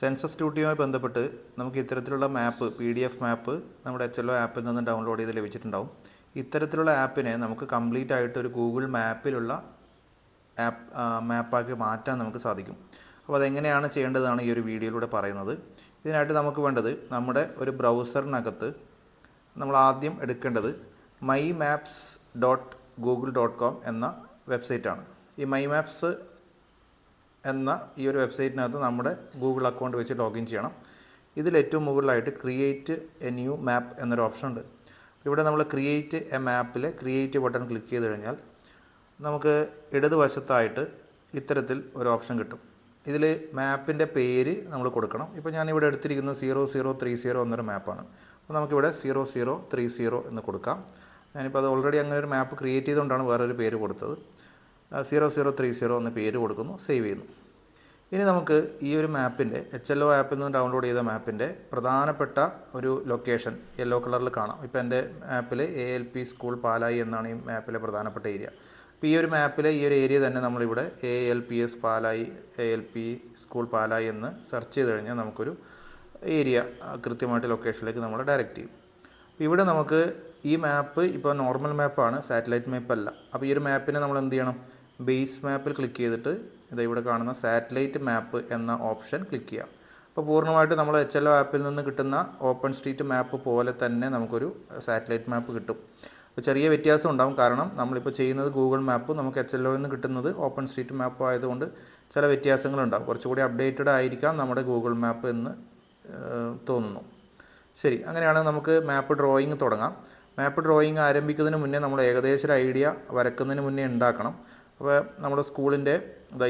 Census ഡ്യൂട്ടിയുമായി ബന്ധപ്പെട്ട് നമുക്ക് ഇത്തരത്തിലുള്ള മാപ്പ് PDF മാപ്പ് നമ്മുടെ HLO ആപ്പിൽ നിന്ന് ഡൗൺലോഡ് ചെയ്ത് ലഭിച്ചിട്ടുണ്ടാവും. ഇത്തരത്തിലുള്ള ആപ്പിനെ നമുക്ക് കംപ്ലീറ്റ് ആയിട്ട് ഒരു ഗൂഗിൾ മാപ്പിലുള്ള മാപ്പാക്കി മാറ്റാൻ നമുക്ക് സാധിക്കും. അപ്പോൾ അതെങ്ങനെയാണ് ചെയ്യേണ്ടതാണ് ഈ ഒരു വീഡിയോയിലൂടെ പറയുന്നത്. ഇതിനായിട്ട് നമുക്ക് വേണ്ടത് നമ്മുടെ ഒരു ബ്രൗസറിനകത്ത് നമ്മൾ ആദ്യം എടുക്കേണ്ടത് mymaps.google.com എന്ന വെബ്സൈറ്റാണ്. ഈ mymaps എന്ന ഈ ഒരു വെബ്സൈറ്റിനകത്ത് നമ്മുടെ ഗൂഗിൾ അക്കൗണ്ട് വെച്ച് ലോഗിൻ ചെയ്യണം. ഇതിൽ ഏറ്റവും മുകളിലായിട്ട് ക്രിയേറ്റ് എ ന്യൂ മാപ്പ് എന്നൊരു ഓപ്ഷൻ ഉണ്ട്. ഇവിടെ നമ്മൾ ക്രിയേറ്റ് എ മാപ്പിലെ ക്രിയേറ്റ് ബട്ടൺ ക്ലിക്ക് ചെയ്ത് കഴിഞ്ഞാൽ നമുക്ക് ഇടതുവശത്തായിട്ട് ഇത്തരത്തിൽ ഒരു ഓപ്ഷൻ കിട്ടും. ഇതിൽ മാപ്പിൻ്റെ പേര് നമ്മൾ കൊടുക്കണം. ഇപ്പോൾ ഞാനിവിടെ എടുത്തിരിക്കുന്നത് 0030 എന്നൊരു മാപ്പാണ്. അപ്പോൾ നമുക്കിവിടെ 0030 എന്ന് കൊടുക്കാം. ഞാനിപ്പോൾ അത് ഓൾറെഡി അങ്ങനെ ഒരു മാപ്പ് ക്രിയേറ്റ് ചെയ്തുകൊണ്ടാണ് വേറൊരു പേര് കൊടുത്തത്. 0030 എന്ന പേര് കൊടുക്കുന്നു, സേവ് ചെയ്യുന്നു. ഇനി നമുക്ക് ഈ ഒരു മാപ്പിൻ്റെ HLO ആപ്പിൽ നിന്ന് ഡൗൺലോഡ് ചെയ്ത മാപ്പിൻ്റെ പ്രധാനപ്പെട്ട ഒരു ലൊക്കേഷൻ യെല്ലോ കളറിൽ കാണാം. ഇപ്പോൾ എൻ്റെ മാപ്പിൽ ALP സ്കൂൾ പാലായി എന്നാണ് ഈ മാപ്പിലെ പ്രധാനപ്പെട്ട ഏരിയ. അപ്പോൾ ഈ ഒരു മാപ്പിലെ ഈ ഒരു ഏരിയ തന്നെ നമ്മളിവിടെ ALPS പാലായി ALP സ്കൂൾ പാലായി എന്ന് സെർച്ച് ചെയ്ത് കഴിഞ്ഞാൽ നമുക്കൊരു ഏരിയ കൃത്യമായിട്ട് ലൊക്കേഷനിലേക്ക് നമ്മൾ ഡയറക്റ്റ് ചെയ്യും. അപ്പോൾ ഇവിടെ നമുക്ക് ഈ മാപ്പ് ഇപ്പോൾ നോർമൽ മാപ്പാണ്, സാറ്റലൈറ്റ് മാപ്പ് അല്ല. അപ്പോൾ ഈ ഒരു മാപ്പിനെ നമ്മൾ എന്ത് ചെയ്യണം? ബേസ് മാപ്പിൽ ക്ലിക്ക് ചെയ്തിട്ട് ഇത് ഇവിടെ കാണുന്ന സാറ്റലൈറ്റ് മാപ്പ് എന്ന ഓപ്ഷൻ ക്ലിക്ക് ചെയ്യാം. അപ്പോൾ പൂർണ്ണമായിട്ട് നമ്മൾ HLO ആപ്പിൽ നിന്ന് കിട്ടുന്ന ഓപ്പൺ സ്ട്രീറ്റ് മാപ്പ് പോലെ തന്നെ നമുക്കൊരു സാറ്റലൈറ്റ് മാപ്പ് കിട്ടും. അപ്പോൾ ചെറിയ വ്യത്യാസം ഉണ്ടാകും, കാരണം നമ്മളിപ്പോൾ ചെയ്യുന്നത് ഗൂഗിൾ മാപ്പ്, നമുക്ക് HLO നിന്ന് കിട്ടുന്നത് ഓപ്പൺ സ്ട്രീറ്റ് മാപ്പ് ആയതുകൊണ്ട് ചില വ്യത്യാസങ്ങളുണ്ടാകും. കുറച്ചുകൂടി അപ്ഡേറ്റഡ് ആയിരിക്കാം നമ്മുടെ ഗൂഗിൾ മാപ്പ് എന്ന് തോന്നുന്നു. ശരി, അങ്ങനെയാണെങ്കിൽ നമുക്ക് മാപ്പ് ഡ്രോയിങ് തുടങ്ങാം. മാപ്പ് ഡ്രോയിങ് ആരംഭിക്കുന്നതിന് മുന്നേ നമ്മൾ ഏകദേശം ഒരു ഐഡിയ വരക്കുന്നതിന് മുന്നേ ഉണ്ടാക്കണം. അപ്പോൾ നമ്മുടെ സ്കൂളിൻ്റെ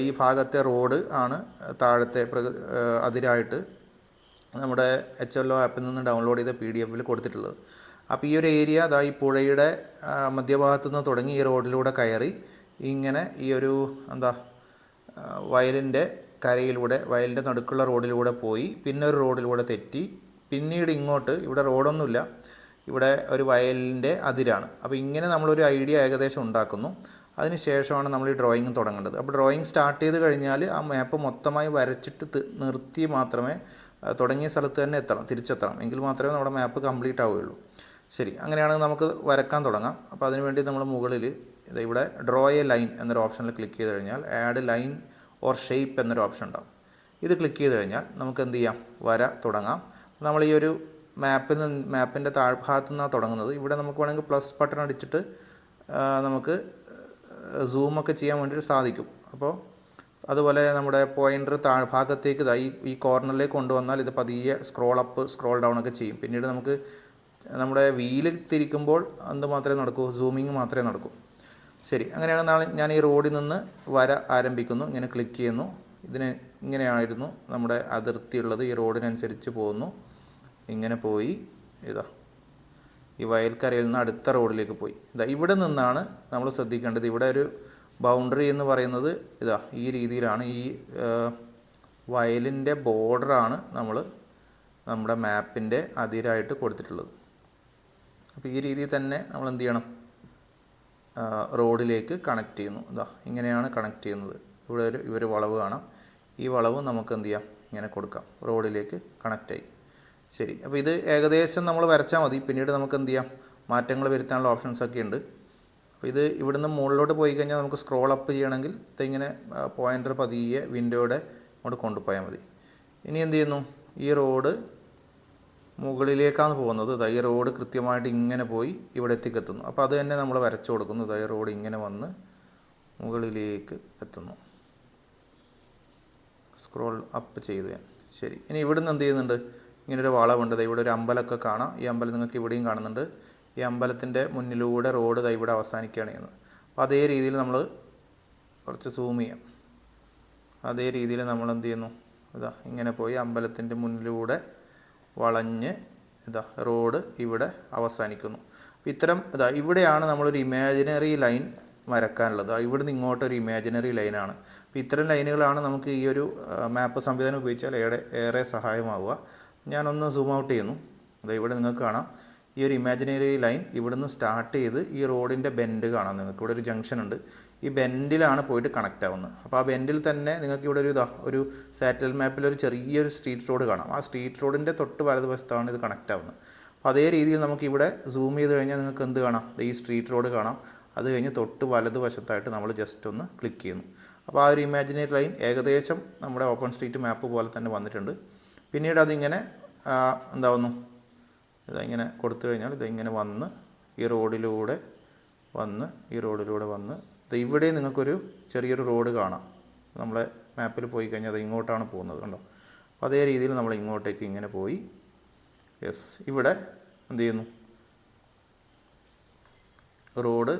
ഈ ഭാഗത്തെ റോഡ് ആണ് താഴത്തെ അതിരായിട്ട് നമ്മുടെ HLO ആപ്പിൽ നിന്ന് ഡൗൺലോഡ് ചെയ്ത PDF കൊടുത്തിട്ടുള്ളത്. അപ്പോൾ ഈ ഒരു ഏരിയ ഈ പുഴയുടെ മധ്യഭാഗത്തു നിന്ന് തുടങ്ങി ഈ റോഡിലൂടെ കയറി ഇങ്ങനെ ഈ ഒരു വയലിൻ്റെ കരയിലൂടെ, വയലിൻ്റെ നടുക്കുള്ള റോഡിലൂടെ പോയി പിന്നെ ഒരു റോഡിലൂടെ തെറ്റി പിന്നീട് ഇങ്ങോട്ട്, ഇവിടെ റോഡൊന്നുമില്ല, ഇവിടെ ഒരു വയലിൻ്റെ അതിരാണ്. അപ്പോൾ ഇങ്ങനെ നമ്മളൊരു ഐഡിയ ഏകദേശം ഉണ്ടാക്കുന്നു. അതിന് ശേഷമാണ് നമ്മൾ ഈ ഡ്രോയിങ് തുടങ്ങേണ്ടത്. അപ്പോൾ ഡ്രോയിങ് സ്റ്റാർട്ട് ചെയ്ത് കഴിഞ്ഞാൽ ആ മാപ്പ് മൊത്തമായി വരച്ചിട്ട് നിർത്തി മാത്രമേ തുടങ്ങിയ സ്ഥലത്ത് തന്നെ തിരിച്ചെത്തണം. എങ്കിൽ മാത്രമേ നമ്മുടെ മാപ്പ് കംപ്ലീറ്റ് ആവുകയുള്ളൂ. ശരി, അങ്ങനെയാണെങ്കിൽ നമുക്ക് വരക്കാൻ തുടങ്ങാം. അപ്പോൾ അതിനുവേണ്ടി നമ്മൾ മുകളിൽ ഇവിടെ ഡ്രോ എ ലൈൻ എന്നൊരു ഓപ്ഷനിൽ ക്ലിക്ക് ചെയ്ത് കഴിഞ്ഞാൽ ആഡ് ലൈൻ ഓർ ഷേപ്പ് എന്നൊരു ഓപ്ഷൻ ഉണ്ടാവും. ഇത് ക്ലിക്ക് ചെയ്ത് കഴിഞ്ഞാൽ നമുക്ക് എന്ത് ചെയ്യാം? വര തുടങ്ങാം. നമ്മൾ ഈ ഒരു മാപ്പിൻ്റെ താഴ്ഭാഗത്തു നിന്നാണ് തുടങ്ങുന്നത്. ഇവിടെ നമുക്ക് വേണമെങ്കിൽ പ്ലസ് ബട്ടൺ അടിച്ചിട്ട് നമുക്ക് സൂമൊക്കെ ചെയ്യാൻ വേണ്ടിയിട്ട് സാധിക്കും. അപ്പോൾ അതുപോലെ നമ്മുടെ പോയിൻ്റർ താഴ്ഭാഗത്തേക്ക് ഈ കോർണറിലേക്ക് കൊണ്ടുവന്നാൽ ഇത് പതിയെ സ്ക്രോൾ അപ്പ് സ്ക്രോൾ ഡൗൺ ഒക്കെ ചെയ്യും. പിന്നീട് നമുക്ക് നമ്മുടെ വീല് തിരിക്കുമ്പോൾ എന്ത് മാത്രമേ നടക്കൂ? സൂമിങ് മാത്രമേ നടക്കൂ. ശരി, അങ്ങനെയാണ് ഞാൻ ഈ റോഡിൽ നിന്ന് വര ആരംഭിക്കുന്നു. ഇങ്ങനെ ക്ലിക്ക് ചെയ്യുന്നു. ഇങ്ങനെയായിരുന്നു നമ്മുടെ അതിർത്തിയുള്ളത്. ഈ റോഡിനനുസരിച്ച് പോകുന്നു. ഇങ്ങനെ പോയി ഈ വയൽക്കരയിൽ നിന്ന് അടുത്ത റോഡിലേക്ക് പോയി. ഇവിടെ നിന്നാണ് നമ്മൾ ശ്രദ്ധിക്കേണ്ടത്. ഇവിടെ ഒരു ബൗണ്ടറി എന്ന് പറയുന്നത് ഈ രീതിയിലാണ്. ഈ വയലിൻ്റെ ബോർഡറാണ് നമ്മൾ നമ്മുടെ മാപ്പിൻ്റെ അതിരായിട്ട് കൊടുത്തിട്ടുള്ളത്. അപ്പോൾ ഈ രീതിയിൽ തന്നെ നമ്മൾ എന്ത് ചെയ്യണം? റോഡിലേക്ക് കണക്ട് ചെയ്യുന്നു. ഇങ്ങനെയാണ് കണക്ട് ചെയ്യുന്നത്. ഇവിടെ ഒരു വളവ് കാണാം. ഈ വളവ് നമുക്ക് എന്ത് ചെയ്യാം? ഇങ്ങനെ കൊടുക്കാം. റോഡിലേക്ക് കണക്റ്റായി. ശരി, അപ്പോൾ ഇത് ഏകദേശം നമ്മൾ വരച്ചാൽ മതി. പിന്നീട് നമുക്ക് എന്ത് ചെയ്യാം? മാറ്റങ്ങൾ വരുത്താനുള്ള ഓപ്ഷൻസൊക്കെ ഉണ്ട്. അപ്പോൾ ഇത് ഇവിടുന്ന് മുകളിലോട്ട് പോയി കഴിഞ്ഞാൽ നമുക്ക് സ്ക്രോൾ അപ്പ് ചെയ്യണമെങ്കിൽ ഇതിങ്ങനെ പോയിൻ്റർ പതിയെ വിൻഡോയുടെ അങ്ങോട്ട് കൊണ്ടുപോയാൽ മതി. ഇനി എന്ത് ചെയ്യുന്നു? ഈ റോഡ് മുകളിലേക്കാണ് പോകുന്നത്. ഈ റോഡ് കൃത്യമായിട്ട് ഇങ്ങനെ പോയി ഇവിടെ എത്തിക്കെത്തുന്നു. അപ്പോൾ അത് തന്നെ നമ്മൾ വരച്ചു കൊടുക്കുന്നു. ഈ റോഡ് ഇങ്ങനെ വന്ന് മുകളിലേക്ക് എത്തുന്നു. സ്ക്രോൾ അപ്പ് ചെയ്ത് ഞാൻ. ശരി, ഇനി ഇവിടുന്ന് എന്ത് ചെയ്യുന്നുണ്ട്? ഇങ്ങനൊരു വളവുണ്ട്. ഇവിടെ ഒരു അമ്പലമൊക്കെ കാണാം. ഈ അമ്പലം നിങ്ങൾക്ക് ഇവിടെയും കാണുന്നുണ്ട്. ഈ അമ്പലത്തിൻ്റെ മുന്നിലൂടെ റോഡ് ഇവിടെ അവസാനിക്കുകയാണ് ചെയ്യുന്നത്. അപ്പോൾ അതേ രീതിയിൽ നമ്മൾ കുറച്ച് സൂം ചെയ്യാം. അതേ രീതിയിൽ നമ്മൾ എന്ത് ചെയ്യുന്നു? ഇങ്ങനെ പോയി അമ്പലത്തിൻ്റെ മുന്നിലൂടെ വളഞ്ഞ് റോഡ് ഇവിടെ അവസാനിക്കുന്നു. അപ്പോൾ ഇത്തരം ഇവിടെയാണ് നമ്മളൊരു ഇമാജിനറി ലൈൻ വരക്കാനുള്ളത്. ഇവിടുന്ന് ഇങ്ങോട്ടൊരു ഇമാജിനറി ലൈനാണ്. അപ്പോൾ ഇത്തരം ലൈനുകളാണ് നമുക്ക് ഈ ഒരു മാപ്പ് സംവിധാനം ഉപയോഗിച്ചാൽ ഏറെ സഹായമാവുക. ഞാനൊന്ന് സൂം ഔട്ട് ചെയ്യുന്നു. ഇവിടെ നിങ്ങൾക്ക് കാണാം ഈ ഒരു ഇമാജിനറി ലൈൻ ഇവിടുന്ന് സ്റ്റാർട്ട് ചെയ്ത് ഈ റോഡിൻ്റെ ബെൻഡ് കാണാം നിങ്ങൾക്ക്. ഇവിടെ ഒരു ജംഗ്ഷൻ ഉണ്ട്. ഈ ബെൻഡിലാണ് പോയിട്ട് കണക്റ്റ് ആവുന്നത്. അപ്പോൾ ആ ബെൻഡിൽ തന്നെ നിങ്ങൾക്ക് ഇവിടെ ഒരു സാറ്റലൈറ്റ് മാപ്പിൽ ഒരു ചെറിയൊരു സ്ട്രീറ്റ് റോഡ് കാണാം. ആ സ്ട്രീറ്റ് റോഡിൻ്റെ തൊട്ട് വലതുവശത്താണ് ഇത് കണക്റ്റ് ആവുന്നത്. അപ്പോൾ അതേ രീതിയിൽ നമുക്ക് ഇവിടെ സൂം ചെയ്ത് കഴിഞ്ഞാൽ നിങ്ങൾക്ക് എന്ത് കാണാം? ഈ സ്ട്രീറ്റ് റോഡ് കാണാം. അത് കഴിഞ്ഞ് തൊട്ട് വലതുവശത്തായിട്ട് നമ്മൾ ജസ്റ്റ് ഒന്ന് ക്ലിക്ക് ചെയ്യുന്നു. അപ്പോൾ ആ ഒരു ഇമാജിനറി ലൈൻ ഏകദേശം നമ്മുടെ ഓപ്പൺ സ്ട്രീറ്റ് മാപ്പ് പോലെ തന്നെ വന്നിട്ടുണ്ട്. പിന്നീട് അതിങ്ങനെ എന്താവുന്നു, ഇതിങ്ങനെ കൊടുത്തു കഴിഞ്ഞാൽ ഇതിങ്ങനെ വന്ന് ഈ റോഡിലൂടെ വന്ന് ഇവിടെ നിങ്ങൾക്കൊരു ചെറിയൊരു റോഡ് കാണാം. നമ്മളെ മാപ്പിൽ പോയി കഴിഞ്ഞാൽ അത് ഇങ്ങോട്ടാണ് പോകുന്നത്, കണ്ടോ? അപ്പോൾ അതേ രീതിയിൽ നമ്മൾ ഇങ്ങോട്ടേക്ക് ഇങ്ങനെ പോയി ഇവിടെ എന്ത് ചെയ്യുന്നു, റോഡ്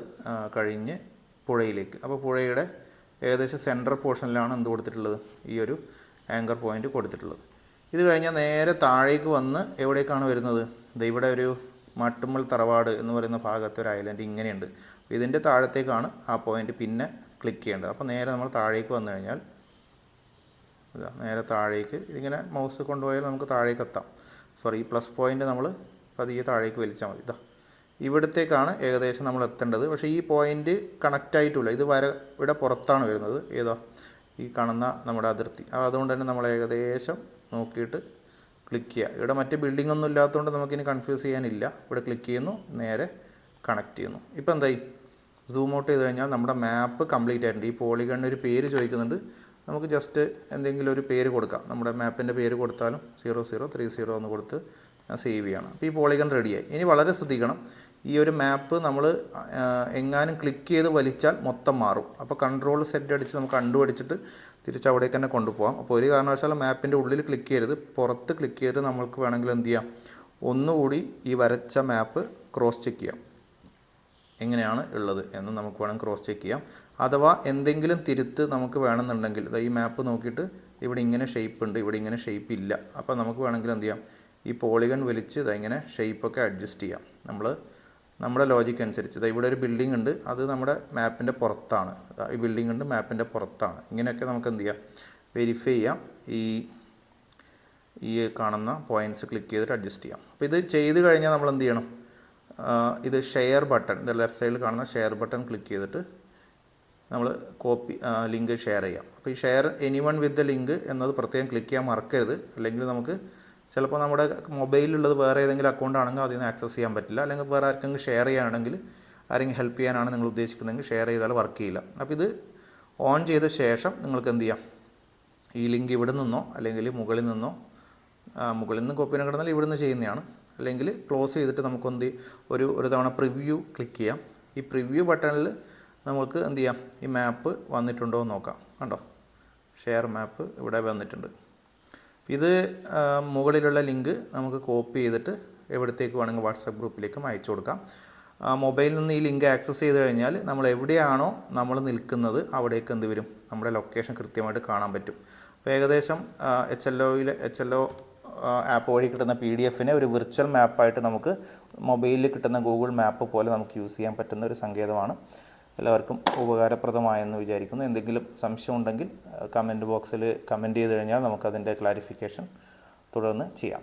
കഴിഞ്ഞ് പുഴയിലേക്ക്. അപ്പോൾ പുഴയുടെ ഏകദേശം സെൻട്രൽ പോർഷനിലാണ് എന്ത് കൊടുത്തിട്ടുള്ളത്, ഈ ഒരു ആങ്കർ പോയിൻ്റ് കൊടുത്തിട്ടുള്ളത്. ഇത് കഴിഞ്ഞാൽ നേരെ താഴേക്ക് വന്ന് എവിടേക്കാണ് വരുന്നത്? ഇവിടെ ഒരു മട്ടുമ്മൽ തറവാട് എന്ന് പറയുന്ന ഭാഗത്ത് ഒരു ഐലൻഡ് ഇങ്ങനെയുണ്ട്. ഇതിൻ്റെ താഴത്തേക്കാണ് ആ പോയിൻ്റ് പിന്നെ ക്ലിക്ക് ചെയ്യേണ്ടത്. അപ്പോൾ നേരെ നമ്മൾ താഴേക്ക് വന്നു കഴിഞ്ഞാൽ നേരെ താഴേക്ക് ഇതിങ്ങനെ മൗസ് കൊണ്ടുപോയാൽ നമുക്ക് താഴേക്ക് എത്താം. ഈ പ്ലസ് പോയിൻ്റ് നമ്മൾ പതിയെ താഴേക്ക് വലിച്ചാൽ മതി. ഇവിടത്തേക്കാണ് ഏകദേശം നമ്മൾ എത്തേണ്ടത്. പക്ഷേ ഈ പോയിൻ്റ് കണക്റ്റ് ആയിട്ടില്ല. ഇത് ഇവിടെ പുറത്താണ് വരുന്നത്. ഈ കാണുന്ന നമ്മുടെ അതിർത്തി. അതുകൊണ്ട് തന്നെ നമ്മൾ ഏകദേശം നോക്കിയിട്ട് ക്ലിക്ക് ചെയ്യുക. ഇവിടെ മറ്റ് ബിൽഡിംഗ് ഒന്നും ഇല്ലാത്തതുകൊണ്ട് നമുക്കിനി കൺഫ്യൂസ് ചെയ്യാനില്ല. ഇവിടെ ക്ലിക്ക് ചെയ്യുന്നു, നേരെ കണക്ട് ചെയ്യുന്നു. ഇപ്പോൾ എന്തായി, സൂം ഔട്ട് ചെയ്ത് കഴിഞ്ഞാൽ നമ്മുടെ മാപ്പ് കംപ്ലീറ്റ് ആയിട്ടുണ്ട്. ഈ പോളിഗണിന് ഒരു പേര് ചോദിക്കുന്നുണ്ട്. നമുക്ക് ജസ്റ്റ് എന്തെങ്കിലും ഒരു പേര് കൊടുക്കാം. നമ്മുടെ മാപ്പിൻ്റെ പേര് കൊടുത്താലും 0030 എന്ന് കൊടുത്ത് സേവ് ചെയ്യണം. അപ്പോൾ ഈ പോളിഗൺ റെഡിയായി. ഇനി വളരെ ശ്രദ്ധിക്കണം, ഈ ഒരു മാപ്പ് നമ്മൾ എങ്ങാനും ക്ലിക്ക് ചെയ്ത് വലിച്ചാൽ മൊത്തം മാറും. അപ്പോൾ കൺട്രോൾ സെറ്റ് അടിച്ച് നമുക്ക് അടിച്ചിട്ട് തിരിച്ച് അവിടേക്ക് തന്നെ കൊണ്ടുപോകാം. അപ്പോൾ ഒരു കാരണവശാലും മാപ്പിൻ്റെ ഉള്ളിൽ ക്ലിക്ക് ചെയ്യരുത്, പുറത്ത് ക്ലിക്ക് ചെയ്ത് നമ്മൾക്ക് വേണമെങ്കിൽ എന്ത് ചെയ്യാം, ഒന്നുകൂടി ഈ വരച്ച മാപ്പ് ക്രോസ് ചെക്ക് ചെയ്യാം. എങ്ങനെയാണ് ഉള്ളത് എന്ന് നമുക്ക് വേണമെങ്കിൽ ക്രോസ് ചെക്ക് ചെയ്യാം. അഥവാ എന്തെങ്കിലും തിരുത്ത് നമുക്ക് വേണമെന്നുണ്ടെങ്കിൽ ഈ മാപ്പ് നോക്കിയിട്ട് ഇവിടെ ഇങ്ങനെ ഷേപ്പ് ഉണ്ട്, ഇവിടെ ഇങ്ങനെ ഷേപ്പ് ഇല്ല. അപ്പോൾ നമുക്ക് വേണമെങ്കിൽ എന്ത് ചെയ്യാം, ഈ പോളിഗൺ വലിച്ച് ഇങ്ങനെ ഷേപ്പൊക്കെ അഡ്ജസ്റ്റ് ചെയ്യാം. നമ്മുടെ ലോജിക്ക് അനുസരിച്ച്. ഇവിടെ ഒരു ബിൽഡിംഗ് ഉണ്ട്, അത് നമ്മുടെ മാപ്പിൻ്റെ പുറത്താണ്. ഈ ബിൽഡിംഗ് ഉണ്ട്, മാപ്പിൻ്റെ പുറത്താണ്. ഇങ്ങനെയൊക്കെ നമുക്ക് എന്ത് ചെയ്യാം, വെരിഫൈ ചെയ്യാം. ഈ കാണുന്ന പോയിൻറ്റ്സ് ക്ലിക്ക് ചെയ്തിട്ട് അഡ്ജസ്റ്റ് ചെയ്യാം. അപ്പോൾ ഇത് ചെയ്ത് കഴിഞ്ഞാൽ നമ്മൾ എന്ത് ചെയ്യണം, ഇത് ഷെയർ ബട്ടൺ, ഇത് ലെഫ്റ്റ് സൈഡിൽ കാണുന്ന ഷെയർ ബട്ടൺ ക്ലിക്ക് ചെയ്തിട്ട് നമ്മൾ ലിങ്ക് ഷെയർ ചെയ്യാം. അപ്പോൾ ഈ share anyone with the link എന്നത് പ്രത്യേകം ക്ലിക്ക് ചെയ്യാൻ മറക്കരുത്. അല്ലെങ്കിൽ നമുക്ക് ചിലപ്പോൾ നമ്മുടെ മൊബൈലിലുള്ളത് വേറെ ഏതെങ്കിലും അക്കൗണ്ട് ആണെങ്കിൽ അതിൽ നിന്ന് ആക്സസ് ചെയ്യാൻ പറ്റില്ല. അല്ലെങ്കിൽ വേറെ ആർക്കെങ്കിലും ഷെയർ ചെയ്യാനാണെങ്കിൽ, ആരെങ്കിലും ഹെൽപ്പ് ചെയ്യാനാണ് നിങ്ങൾ ഉദ്ദേശിക്കുന്നതെങ്കിൽ ഷെയർ ചെയ്താൽ വർക്ക് ചെയ്യില്ല. അപ്പോൾ ഇത് ഓൺ ചെയ്ത ശേഷം നിങ്ങൾക്ക് എന്ത് ചെയ്യാം, ഈ ലിങ്ക് ഇവിടെ നിന്നോ അല്ലെങ്കിൽ മുകളിൽ നിന്ന് കോപ്പി കിടന്നാൽ ഇവിടെ നിന്ന് ചെയ്യുന്നതാണ്. അല്ലെങ്കിൽ ക്ലോസ് ചെയ്തിട്ട് നമുക്കൊന്ത് ഒരു തവണ പ്രിവ്യൂ ക്ലിക്ക് ചെയ്യാം. ഈ പ്രിവ്യൂ ബട്ടണിൽ നമുക്ക് എന്ത് ചെയ്യാം, ഈ മാപ്പ് വന്നിട്ടുണ്ടോ എന്ന് നോക്കാം. കണ്ടോ, ഷെയർ മാപ്പ് ഇവിടെ വന്നിട്ടുണ്ട്. ഇത് മുകളിലുള്ള ലിങ്ക് നമുക്ക് കോപ്പി ചെയ്തിട്ട് എവിടത്തേക്ക് വേണമെങ്കിൽ വാട്സപ്പ് ഗ്രൂപ്പിലേക്കും അയച്ചു കൊടുക്കാം. മൊബൈലിൽ നിന്ന് ഈ ലിങ്ക് ആക്സസ് ചെയ്ത് കഴിഞ്ഞാൽ നമ്മൾ എവിടെയാണോ നമ്മൾ നിൽക്കുന്നത് അവിടേക്ക് എന്ത് വരും, നമ്മുടെ ലൊക്കേഷൻ കൃത്യമായിട്ട് കാണാൻ പറ്റും. അപ്പോൾ ഏകദേശം HLO ആപ്പ് വഴി കിട്ടുന്ന PDF-നെ ഒരു വിർച്വൽ മാപ്പായിട്ട് നമുക്ക് മൊബൈലിൽ കിട്ടുന്ന ഗൂഗിൾ മാപ്പ് പോലെ നമുക്ക് യൂസ് ചെയ്യാൻ പറ്റുന്ന ഒരു സങ്കേതമാണ്. എല്ലാവർക്കും ഉപകാരപ്രദമായെന്ന് വിചാരിക്കുന്നു. എന്തെങ്കിലും സംശയം ഉണ്ടെങ്കിൽ കമൻറ്റ് ബോക്സിൽ കമൻറ്റ് ചെയ്ത് കഴിഞ്ഞാൽ നമുക്കതിൻ്റെ ക്ലാരിഫിക്കേഷൻ തുടർന്ന് ചെയ്യാം.